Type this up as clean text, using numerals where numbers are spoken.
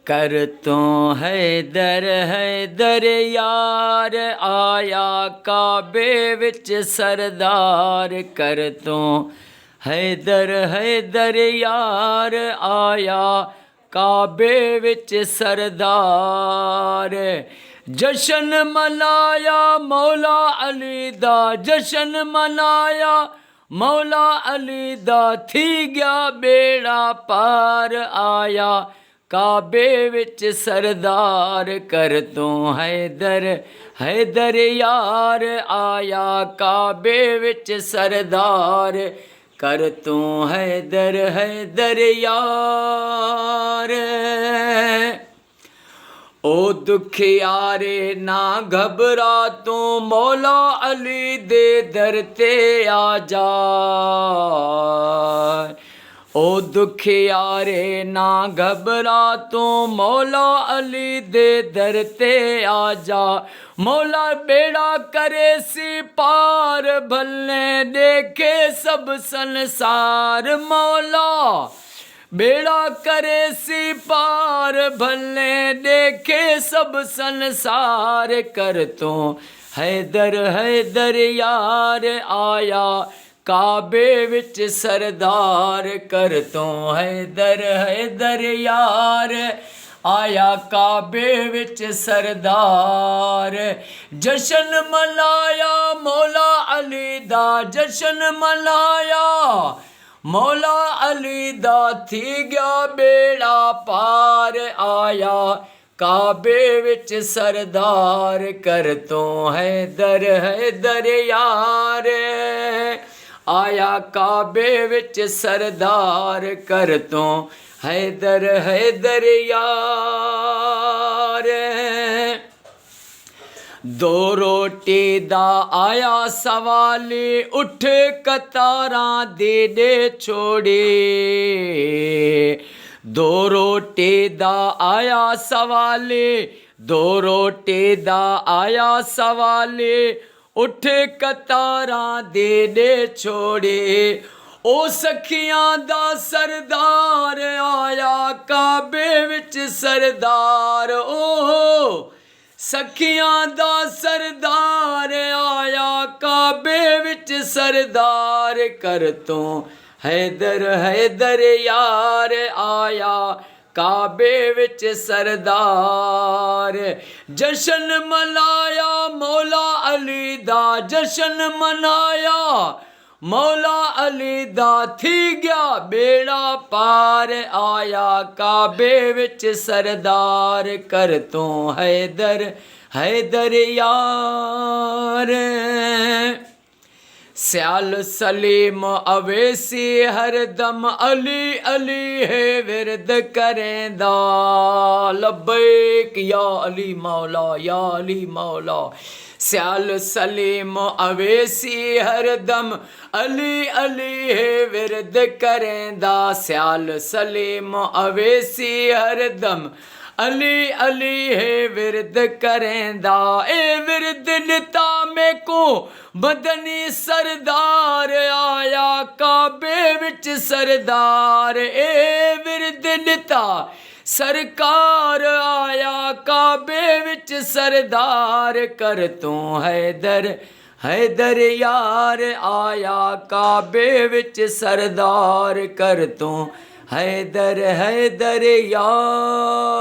कर तो हैदर यार आया काबे विच सरदार। कर तो हैदर यार आया काबे विच सरदार। जशन मनाया मौला अली दा, जशन मनाया मौला अली दा, थी गया बेड़ा पार। आया काबे विच सरदार। कर तो हैदर यार आया काबे विच सरदार। कर तो हैदर यार। ओ दुखियारे ना घबरा तू, मौला अली दे दर ते आ जा। ओ दुखियारे ना घबरा तू, मौला अली दे दर ते आ जा। मौला बेड़ा करे सी पार, भले देखे सब संसार। मौला बेड़ा करे सी पार, भले देखे सब संसार। कर तो हैदर यार आया काबे विच सरदार। कर तो हैदर यार आया काबे विच सरदार। जशन मनाया मौला अली दा, जशन मनाया मौला अली दा, थी गया बेड़ा पार। आया काबे विच सरदार। कर तो हैदर यार आया काबे विच सरदार। कर तो हैदर यार। दो रोटी दा आया सवाली, उठ कतारा दे दे छोड़ी। दो रोटी दा आया सवाली, दो रोटी दा आया सवाली, उठ कतारा दे दे छोड़ी। ओ सखियां दा सरदार आया काबे विच सरदार। ओ सखियां दा सरदार आया काबे विच सरदार। कर तो हैदर यार आया काबे विच सरदार। जशन मनाया मौला अली दा, जशन मनाया मौला अली दा, थी गया बेड़ा पार। आया काबे विच सरदार। कर तो हैदर यार। स्याल सलीम अवेसी हरदम अली अली है विरद करेंदा। लब्बैक या अली मौला, या अली मौला। स्याल सलीम अवेसी हरदम अली अली है विरद करेंदा। स्याल सलीम अवेसी हरदम अली अली है विरद करेंदा। ए विरद लिता में को बदनी सरदार। आया काबे विच सरदार। ए विरद लिता सरकार आया काबे विच सरदार। कर तो हैदर यार आया काबे विच सरदार। कर तो हैदर यार।